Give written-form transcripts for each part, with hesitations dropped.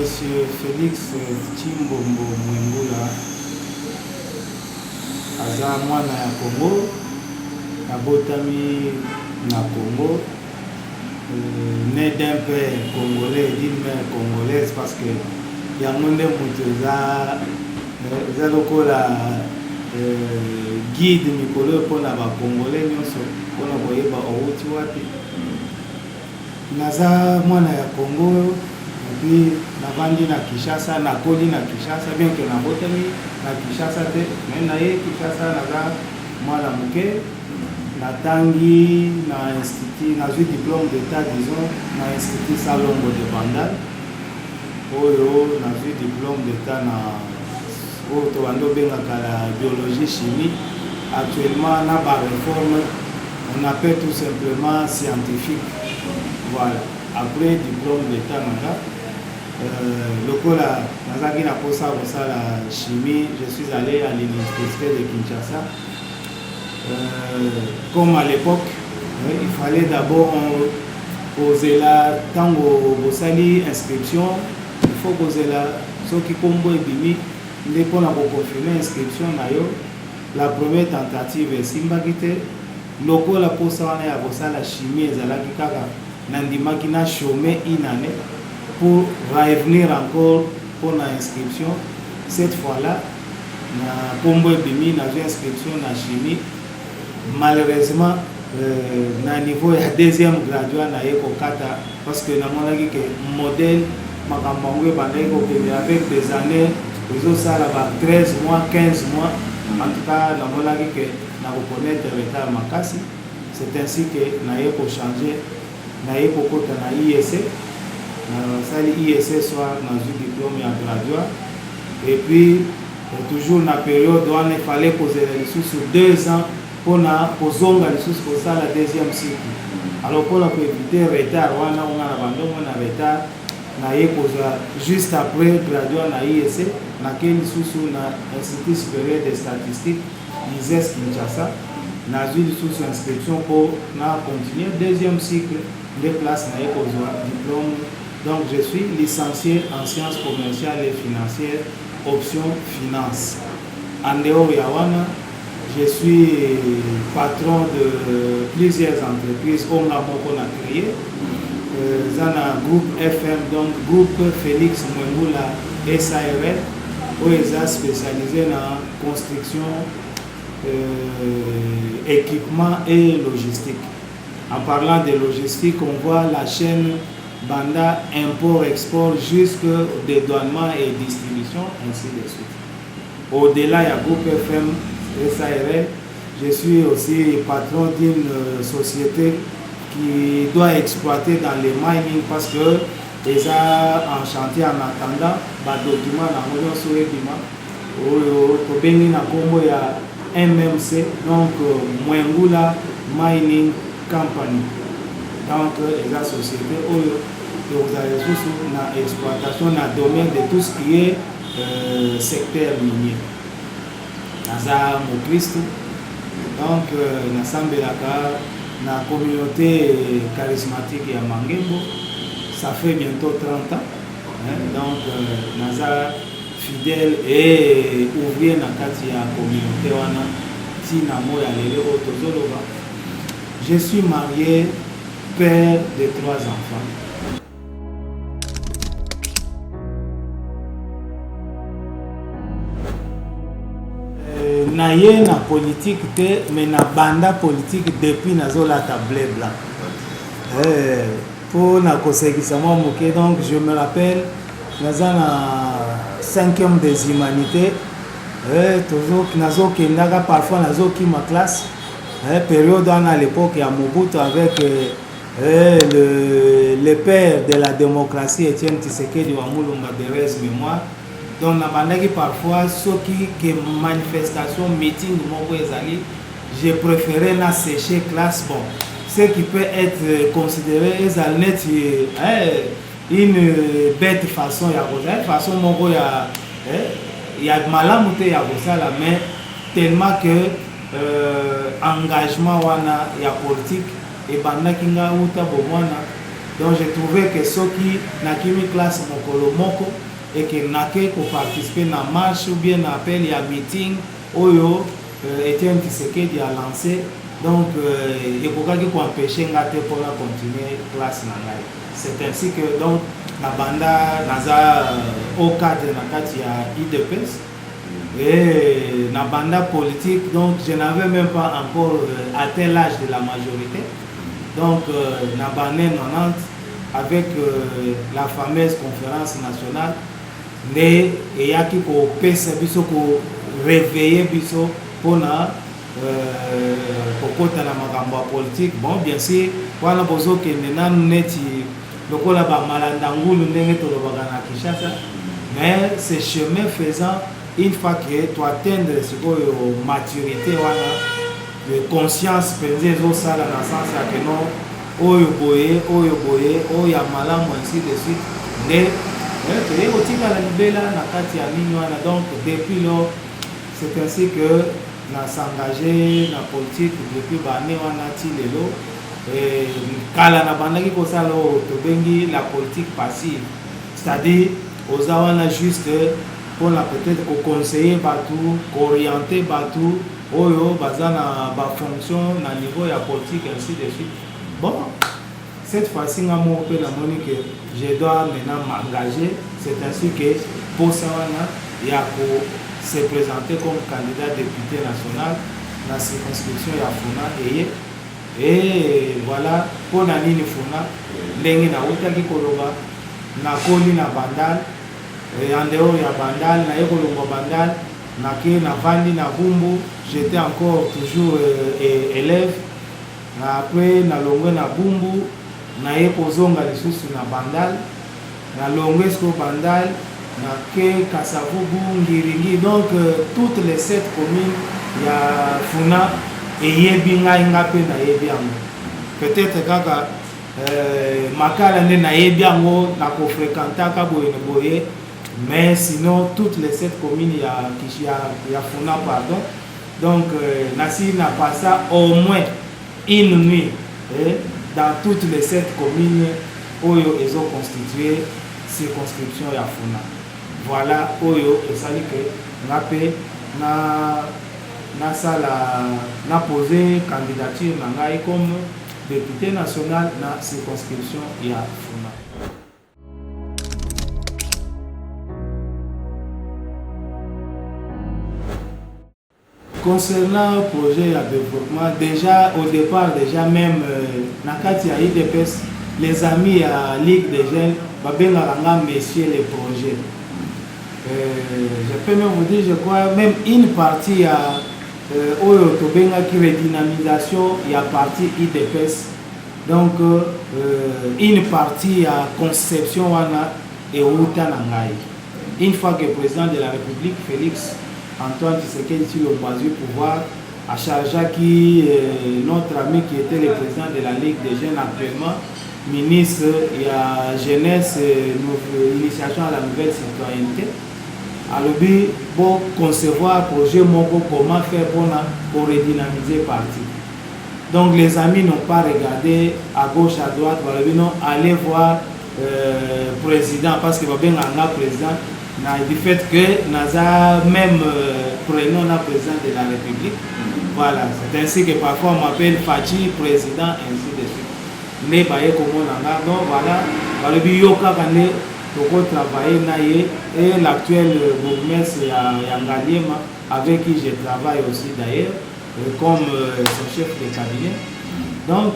Monsieur Félix Chimbombo Mwengula aza mwana ya Congo, abotami na Congo, né d'un père congolais et d'une mère congolaise parce que yango nde moto eza lokola guide mikolo mpona bacongolais nyonso mpona koyeba outi wapi. Naza mwana ya Congo epuis navandi na Kinshasa, nakoli na Kinshasa bien que nabotami na Kinshasa te, mais naye Kinshasa naza mwana moke. Natangi na institut, nazwi diplôme d'état disons na institut Salongo de Bandal. Oyo nazwi diplôme d'état na oyo tobanda obengaka la biologie chimie. Actuellement na ba réforme on appelle tout simplement scientifique. Voilà, après diplôme d'état nanga lokola nazaki na posa kosala chimie, je suis allé à l'université de Kinshasa. Comme à l'époque, il fallait d'abord poser la tango bosali inscription, il faut poser la ce qui combo et bimi pour la confirmer inscription nayo. La première tentative est simbagite loko la posa wana ya bosala chimie ezalaki kaka nandimaki na chômer une année pour revenir encore pour l'inscription. Cette fois-là na combo et bimi na inscription na chimie. Malheureusement na niveau ya deuxième graduat na yeko kata parce que na monaki que modèle makambango bandai ko avec des années ils ont ça là 13 mois 15 mois en tout cas na monaki que na reconnaître retard makasi. C'est ainsi que na yeko changer na yeko kota na IEC na sali IEC soit na diplôme ya graduat et puis toujours na période où il fallait poser les ressources sur 2 ans pour na kozonga lisusu kosala deuxième cycle. Alors pour éviter retard wana on a abandonné na retard na ye kozwa juste après graduat na IEC na ken lisusu na Institut supérieur des statistiques ISES Kinshasa na zui lisusu inscription pour na continuer deuxième cycle de place na ye kozwa diplôme. Donc je suis licencié en sciences commerciales et financières option finance. En dehors ya wana je suis patron de plusieurs entreprises. On a créé un groupe FM, donc groupe Félix Mwengula SARL, où ils sont spécialisés dans construction, équipement et logistique. En parlant de logistique, on voit la chaîne Banda, import-export jusqu'au dédouanement et distribution, ainsi de suite. Au-delà, il y a groupe FM SARL. Je suis aussi patron d'une société qui doit exploiter dans les mining parce que les a en chantier en attendant les documents dans le Congo, il y a MMC, donc Mwengula Mining Company. Donc les sociétés vous avez une exploitation dans le domaine de tout ce qui est secteur minier. Naza Mokristo, donc Nasambelaka, la communauté charismatique à Mangembo, ça fait bientôt 30 ans. Donc Naza fidèle et ouvrier dans la communauté wana tina moya lele otozoloba. Je suis marié, père de 3 enfants. Naye na politique te, mais na banda politique depuis nazola table blanc. Pour na kosekisa moi moké, donc je me rappelle naza na 5e des humanités. Toujours nazo kendaka parfois nazo ki ma classe. Période à l'époque il y a Mobutu avec le père de la démocratie Étienne Tshisekedi wa Mulumba de res mémoire. Donc, parfois, ceux qui manifestation, meeting, je préférais la sécher classe. Bon, ce qui peut être considéré une bête façon, il y a malam mais tellement que engagement wana ya politique et banda kinga uta bomwana Donc j'ai trouvé que ceux qui n'ont mis classe mokolo moko et qui n'ont participé à la marche ou bien à appel et à meeting, Oyo Etienne Tshisekedi a lancé. Donc il faut empêcher de continuer la classe. C'est ainsi que donc la banda naza au cadre de IDPS et la banda politique, donc je n'avais même pas encore atteint l'âge de la majorité. Donc la banda 90 avec la fameuse conférence nationale mais il y a qui pour réveiller biso pour na kokota na makambo politique. Bon, bien sûr wana bozo kende nanu neti lokola ba malanda ngulu ndenge tolobaka na Kinshasa, mais ce chemin faisant, une fois que tu atteindre cette maturité wana de conscience penze zo sala na sens ya que non oyo boye oyo malamu ainsi de suite mais et otika la libela na kati ya nini wana. Donc depuis lors c'est ainsi que na s'engager na politique depuis bane wana ti lelo et kala na bandaki kosala tobengi la politique passive, c'est-à-dire aux wana juste pour la peut-être conseiller partout, orienter partout oyo baza na ba fonction na niveau ya politique ainsi de suite. Bon, cette fois-ci nga mo pe na moni que je dois maintenant m'engager. C'est ainsi que pour ça il y a pour se présenter comme candidat député national dans la circonscription ya Funa et voilà pour na nini Funa ndenge na utaki koloba na koli na bandal et en dehors ya bandal na yekolomba bandal na ke na vandi na Bumbu. J'étais encore toujours élève après na longwe na Bumbu na yekozonga lisusu na bandal na longwe sko bandal na ke Kasavubu Ngiringi. Donc toutes les 7 communes ya Funa eyebi ngai ngape na yebi yango peut-être kaka makala nde na yebi yango na ko fréquentaka boye mais sinon toutes les 7 communes ya Funa pardon. Donc Nassi n'a pas ça au moins une nuit dans toutes les 7 communes Oyo ils ont constitué circonscription ya Funa. Voilà Oyo et ça dit que ngape na sala na posé candidature na ngai comme député national na circonscription ya Funa. Concernant le projet de développement, déjà au départ, même Nakati a IDPS, les amis à Ligue des Jeunes, messieurs les projets. Je peux même vous dire, je crois, même une partie à qui redynamisation, il y a partie IDPS. Donc, une partie à conception et une fois que le président de la République, Félix Antoine Tshisekedi sur le bas du pouvoir, a chargé qui notre ami qui était le président de la Ligue des Jeunes actuellement, ministre et à jeunesse, initiation à la nouvelle citoyenneté, a le but pour concevoir projet Moko comment faire pour redynamiser le parti. Donc les amis n'ont pas regardé à gauche, à droite, non, allez voir le président parce qu'il va bien un président. Du fait que Naza même prénom le président de la République. Voilà, c'est ainsi que parfois on m'appelle Fachi, président, ainsi de suite. Mais donc voilà, travailler et l'actuel bourgmestre Yangaliema, avec qui je travaille aussi d'ailleurs, comme son chef de cabinet. Donc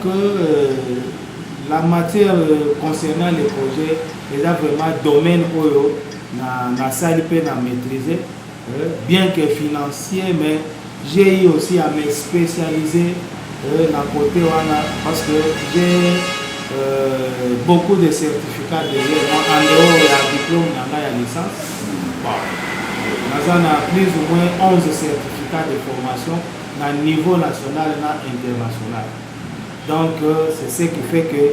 la matière concernant les projets est vraiment domaine où na salle peut la maîtriser, bien que financier, mais j'ai eu aussi à me spécialiser dans côté parce que j'ai beaucoup de certificats derrière moi, en dehors de la diplôme et la licence. Bon. On a plus ou moins 11 certificats de formation à niveau national et international. Donc c'est ce qui fait que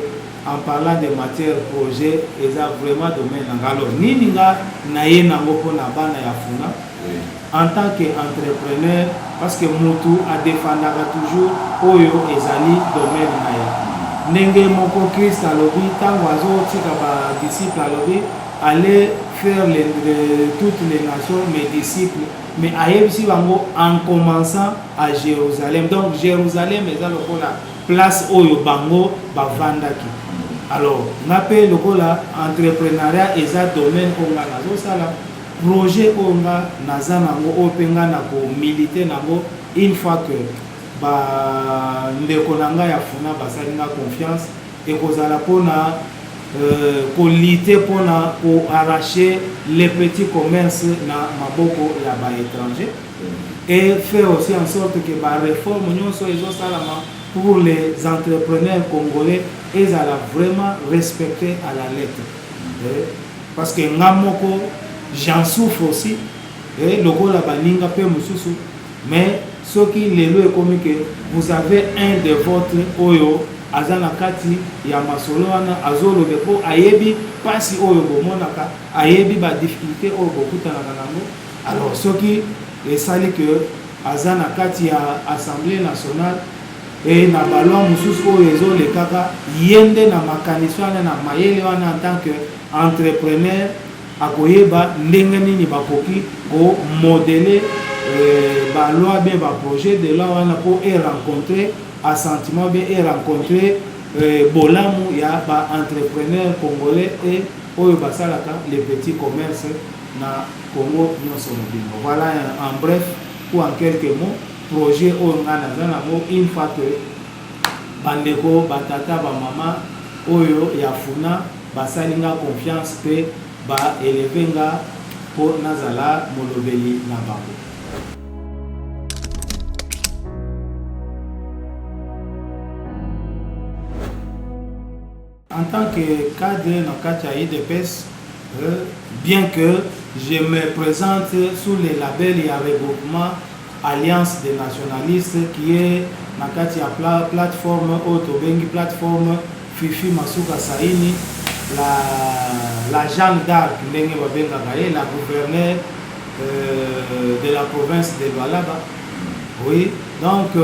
en parlant de matière projet, ils ont vraiment domaine. Alors, ni nga naye nango po na bana ya Funa en tant qu'entrepreneur, parce que Moutou a défendu toujours Oyo ezali domaine naye. ndenge moko Christ alobi tango azotika ba disciples alobi aller faire toutes les nations mes disciples, mais ayebisi bango en commençant à Jérusalem. Donc Jérusalem eza lokola place oyo bango bavandaki. Alors ngape lokola entrepreneuriat eza domaine onga nazosala projet onga naza nango openga na ko militer nango une fois que ba ndeko nanga ya funa basalinga confiance et kozala pona pour lutter pour arracher les petits commerces na maboko ya ba étranger et faire aussi en sorte que ba réforme nyonso ezosalama pour les entrepreneurs congolais ezala vraiment respecté à la lettre. Parce que ngamoko j'en souffre aussi et lokola baninga pe mususu, mais ce qui lelo comme que vous avez un de votre oyo azana kati ya masolo wana azolo depo ayebi pasi oyo bomonaka ayebi ba difficulté oyo bokutana nango. Alors ce qui est sali que azana kati ya Assemblée nationale et na balwa mususu oyo ezo le kaka yende na makanisi wana na mayele wana en tant que entrepreneur akoyeba ndenge nini bakoki ko modeler ba loi bien ba projet de loi wana pour rencontrer assentiment bien et rencontrer bolamu ya ba entrepreneur congolais et oyo basalaka les petits commerces na Congo nyonso mobimba. Voilà en bref ou en quelques mots projet oyo nga naza nango une fois que bandeko batata ba mama oyo ya funa basalinga confiance pe ba élever nga po nazala molobeli na bango. En tant que cadre dans Katia IDPS, bien que je me présente sous le label et regroupement Alliance des nationalistes qui est dans Katia plateforme Autobengi plateforme Fifi Masuka Saini, la Jeanne d'Arc, la gouverneure de la province de Lualaba. Oui, donc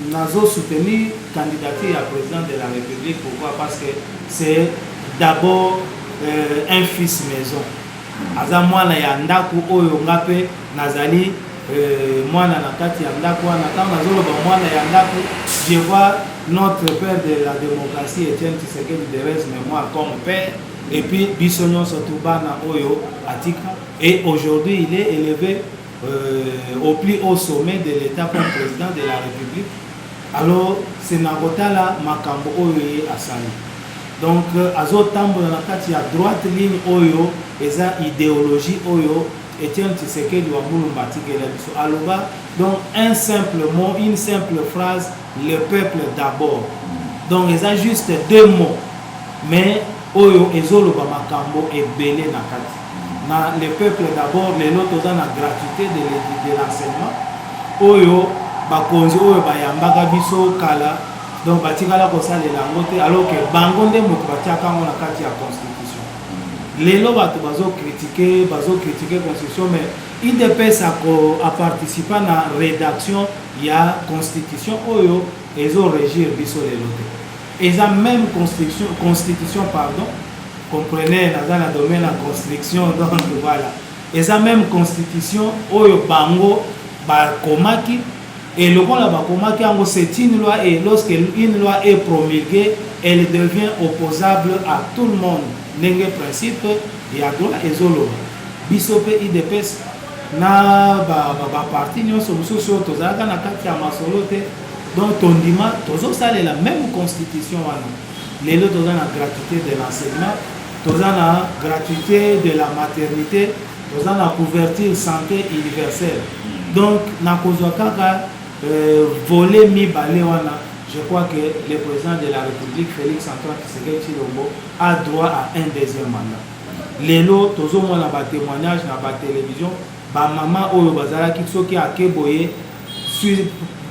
nous avons soutenu la candidature à président de la République. Pourquoi? Parce que c'est d'abord un fils maison. Aza mwana ya ndaku oyo ngape nazali mwana na kati ya ndaku wana kama nazoloba mwana ya ndaku, je vois notre père de la démocratie Etienne Tshisekedi de reste mémoire comme père et puis Bissonyon Sotubana oyo atika et aujourd'hui il est élevé au plus haut sommet de l'État comme président de la République. Alors c'est Nagotala Makambo oyo asali. Donc azotambo na kati ya droite ligne oyo eza idéologie oyo Etienne Tshisekedi wa Mulumba tikela biso aloba. Donc un simple mot, une simple phrase, le peuple d'abord. Donc eza juste deux mots mais oyo ezoloba makambo ebele na kati. Na le peuple d'abord les autres ont la gratuité de l'enseignement oyo bakonzi oyo bayambaka biso kala. Donc batikala kosalela ngo te alors que bango nde moto batiaka ngo na kati ya constitution. Lelo bato bazo critiquer constitution mais IDPS a participé à la rédaction ya constitution oyo ezo régir biso lelo te. Eza même constitution pardon, comprenez dans le domaine de la construction donc voilà. Eza même constitution oyo bango ba komaki. Et le rôle de c'est une loi et lorsqu'une loi est promulguée, elle devient opposable à tout le monde. N'engé principe, il y a droit et zolo. Bisope IDPS na ba parti nyo solution tozaka na kati ya masolo te. Donc tondima tozo sale la même constitution wana. Lelo toza na gratuité de l'enseignement, toza na gratuité de la maternité, toza na couverture santé universelle. Donc na kozwa kaka voler mi balewana, je crois que le président de la République Félix Antoine Tshisekedi Tshilombo a droit à un deuxième mandat. Lelo tozo mona ba témoignage na ba télévision ba maman oyo bazala ki soki akeboye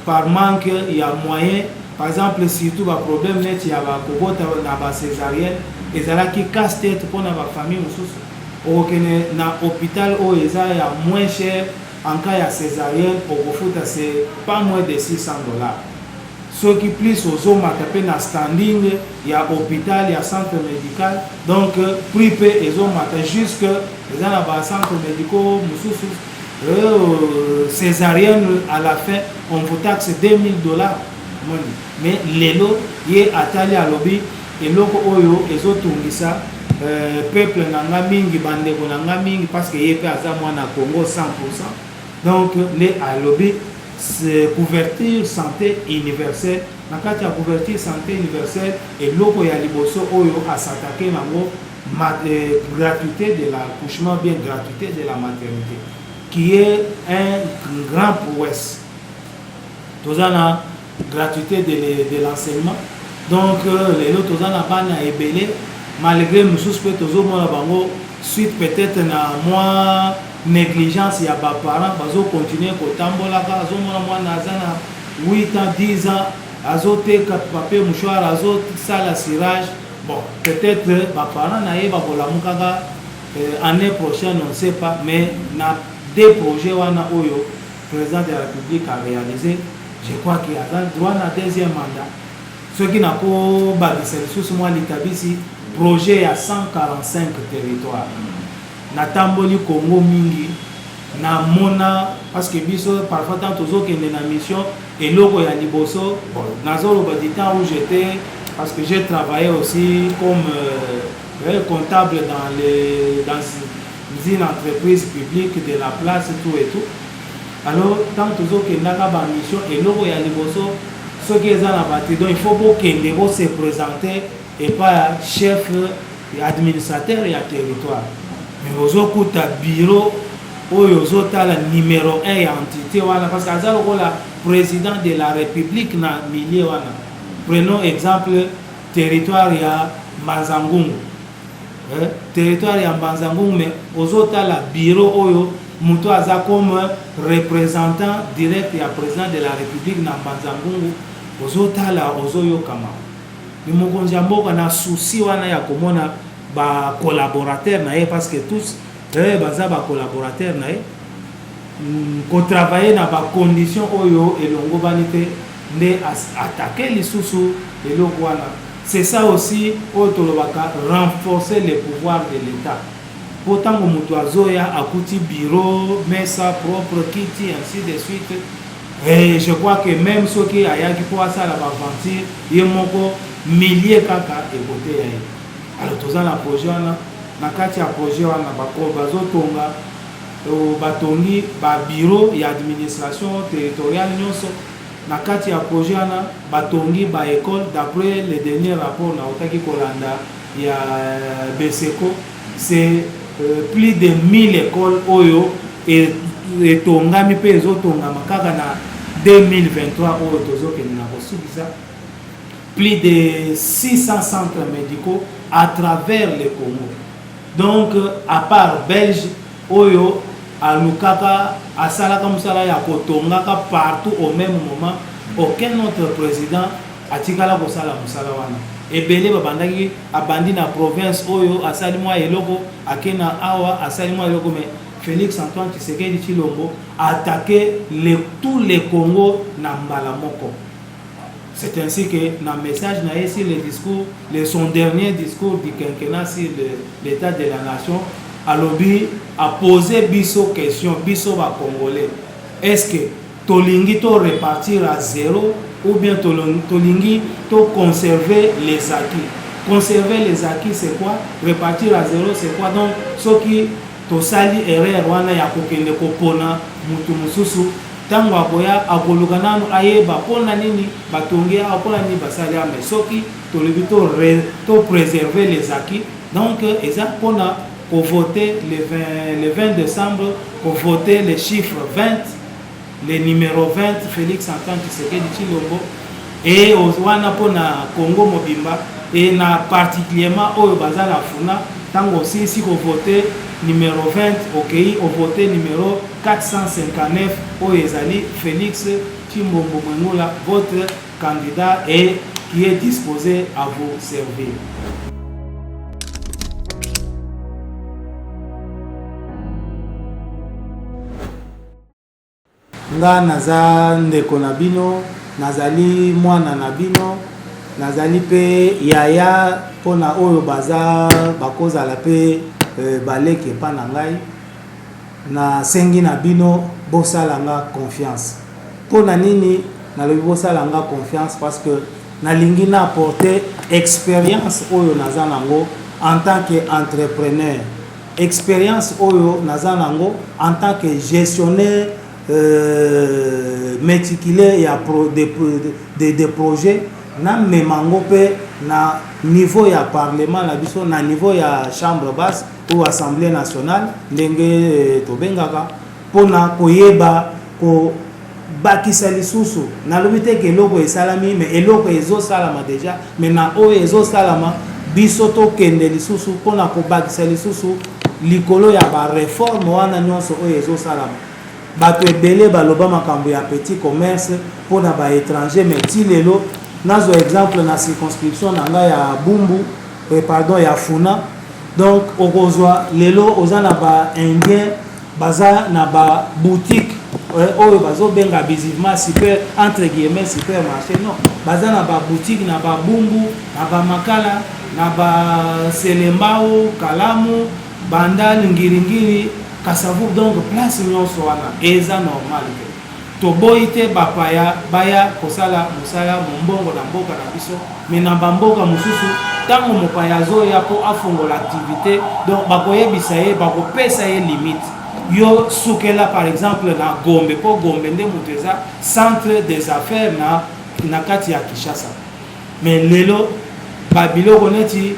par manque il y a moyen par exemple surtout ba problème net ya ba kobota na ba césarienne ezala ki casse tête pour na ba famille mususu okene na hôpital oyo eza ya moins cher. En cas de césarienne, au c'est pas moins de $600. ceux qui plus aux hommes tapé na standing, il y a hôpital, il y a centre médical, donc prix et hommes jusque les centres médicaux, césarienne à la fin, on vous taxe $2000. Mais l'élo, il est attelé à lobby, et l'autre oyo, et autres ça, peuple n'a mingi, bande n'a mingi, parce qu'il y a pas à Congo 100%. Donc, les à lobby, c'est couverture santé universelle. Dans le cas de couverture santé universelle, et l'autre il y a liboso oyo à s'attaquer à gratuité de l'accouchement, bien gratuité de la maternité, qui est un grand prouesse. Tous la gratuité de l'enseignement. Donc, les autres, tous la banne à ébélé, malgré nous suspectons suite peut-être à moi négligence, il y a des parents qui continuent à tambola, ils ont 8 ans, 10 ans, ils ont des papiers mouchoirs, ils ont ça la cirage. Bon, peut-être les parents n'ont pas l'année prochaine, on ne sait pas, mais il y a des projets où le président de la République a réalisé. Je crois qu'il y a droit à un deuxième mandat. Ceux qui n'ont pas sous moi l'établi projet à 145 territoires. Natamboli Congo mingi na mona parce que biso parfois tant aux autres qui sont en mission et logo ya liboso nazolo ba du temps où j'étais parce que j'ai travaillé aussi comme comptable dans une entreprise publique de la place tout et tout. Alors tant aux autres qui sont en mission et logo ya liboso ceux qui sont en bâti donc il faut que se présenter et pas chef administrateur et territoire. Mais vous avez un bureau où vous avez le numéro 1 entité parce que vous avez le président de la République dans le milieu. Prenons exemple territoire ya Mbanzangungu. Territoire ya Mbanzangungu, mais vous avez le bureau où vous avez comme représentant direct et président de la République dans Mbanzangungu. Vous avez le Kama. Nous avons un souci ya komona ba collaborateurs parce que tous baza ba collaborateurs ko travailler na ba conditions oyo elongo banité ne attaquer les sous et le wana. C'est ça aussi otolobaka renforcer les pouvoirs de l'État. Pourtant ko mutu azoya akuti bureau mesa propre kiti ainsi de suite. Et je crois que même ceux qui ayaki pour ça la aventure yemoko milliers kaka et côté yayi. Alors tous la projet na kati ya projet wana bazotonga batongi ba bureau ya administration territoriale nyonso na kati ya projet wana batongi ba école d'après les derniers rapports na otaki kolanda ya Beseko c'est plus de 1000 écoles oyo et tongami pe ezotonga makaka na 2023 oyo tozokende na kosukisa plus de 600 centres médicaux à travers le Congo. Donc, à part Belge, Oyo, à Lukaka, à Salaka Moussala, à Kotongaka, partout au même moment, aucun autre président a Tikala Bossala Moussalawana. Et Belé Babandaki a bandi na province Oyo, à Salimwa et Logo, à Kena Awa, à Salimwa et Logo, mais Félix Antoine Tshisekedi Tshilombo a attaqué tous les Congos na Mbalamoko. C'est ainsi que dans le message, son dernier discours du quinquennat sur l'état de la nation, Alobi a posé biso question, biso va congolais. Est-ce que Tolingi to repartir à zéro ou bien Tolingi to conserver les acquis? Conserver les acquis, c'est quoi? Repartir à zéro, c'est quoi? Donc, ce qui to sali erreur wana ya kokende kopona mutu mususu. Tango akoya akoluka nanu ayeba pona nini batongea apona nini basali ame soki to préserver les acquis. Donc eza pona pour voter le 20 décembre pour voter les chiffres 20 le numéro 20 Félix Antoine Tshisekedi Tshilombo et wana pona Congo mobimba et na particulièrement oyo bazala funa tango aussi si ko voter numéro 20 ok au voté numéro 459 au Ezali Félix Tshilombo Mwengoula, votre candidat et qui est disposé à vous servir. nga naza ndeko na bino, nazali mwana na bino, nazali pe yaya pona oyo baza bakozala pe baleki epa na ngai. Na sengi na bino bosala nga confiance. Pona nini nalobi bosala nga confiance? Parce que nalingi na apporter expérience oyo naza nango en tant qu'entrepreneur, expérience oyo naza nango en tant que gestionnaire méticuleux ya des projets. Na memango pe na niveau ya parlement na biso, na niveau ya chambre basse ou assemblée nationale ndenge tobengaka pona koyeba ko bakisa lisusu. Nalobi te ke eloko esalami, mais eloko ezosalama déjà, mais na oyo ezosalama biso tokende lisusu pona kobakisa lisusu likolo ya bareforme wana nyonso oyo ezosalama. Bato ebele baloba makambo ya petit commerce pona baétranger, mais ti lelo nazo exemple na circonscription na nga ya Bumbu, pardon, ya Funa. Donc okozwa lelo oza na ba indien baza na ba boutique oyo bazo benga bizivement super entre guillemets supermarché. Non, baza na ba boutique na ba Bumbu, na ba Makala, na ba Selembao, Kalamu, Bandal, Ngiringiri, Kasavu. Donc place nyonso wana eza normal ke toboyi te bapaya baya kosala mosala mombongo na mboka na biso, mais na bamboka mosusu ntango mopaya azoya po afongola activité, donc bakoyebisa ye, bakopesa ye limite. Yo sukela par exemple na Gombe, po Gombe nde moto eza centre des affaires na kati ya Kinshasa. Mais lelo babiloko neti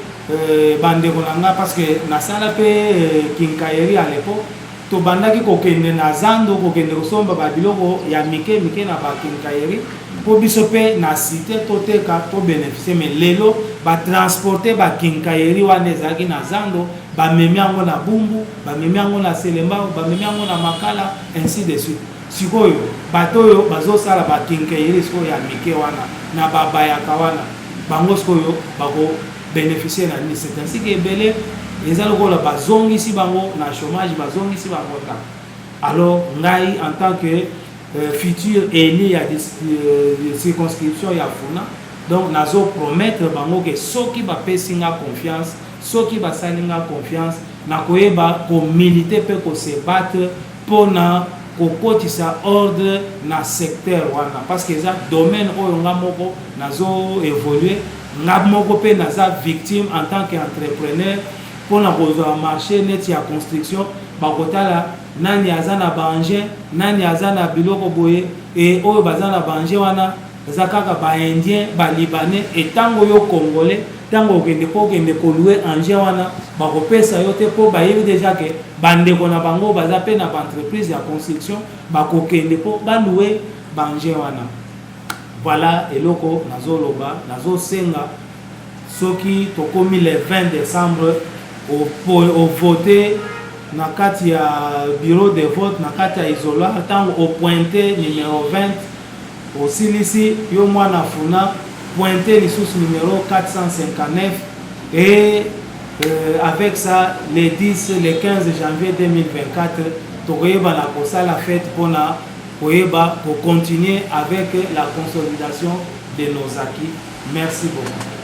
bandeko na nga, parce que nasala pe kinkayeri à l'époque, to bandaki kokende na zando, kokende kosomba babiloko ya mike na bakinkayeri po biso pe na cité toteka to bénéficier. Mais lelo ba transporter bakinkayeri wana ezaki na zando, bamemi yango na Bumbu, bamemi yango na Selembao, bamemi yango na Makala, ainsi de suite. Sikoyo bato oyo bazosala bakinkayeri sikoyo ya mike wana na babayaka wana, bango sikoyo bako bénéficier na ni. C'est ainsi que ebele les alcool bazongisi bango na chômage, bazongisi bango ta. Alors ngai en tant que futur élu à circonscription ya Funa, donc nazo promettre bango que soki ba pesinga confiance, soki ba salinga confiance, na koyeba ko militer pe ko se battre pona ko kotisa ordre na secteur wana, parce que ça domaine oyo nga moko nazo évoluer, nga moko pe naza victime en tant qu'entrepreneur. Pour la marché net ya construction bakotala nani azana banje, nani azana biloko boye, et oyo bazana banje wana zakaka ba indien, ba libanais, et tango yo congolais, tango kende po kende ko louer anje wana bakopesa yo te po bayebi déjà que bandeko na bango baza pe na entreprise ya construction bakokende po ba louer banje wana. Voilà eloko nazoloba, nazosenga soki tokomi le 20 décembre au voter na kati ya bureau de vote, na kati ya isoloir, tant au pointé numéro 20 au silisi yo mwana Funa pointé lisusu numéro 459, et avec ça le 10 le 15 janvier 2024 tokoyeba na kosala fête pona koyeba pour continuer avec la consolidation de nos acquis. Merci beaucoup.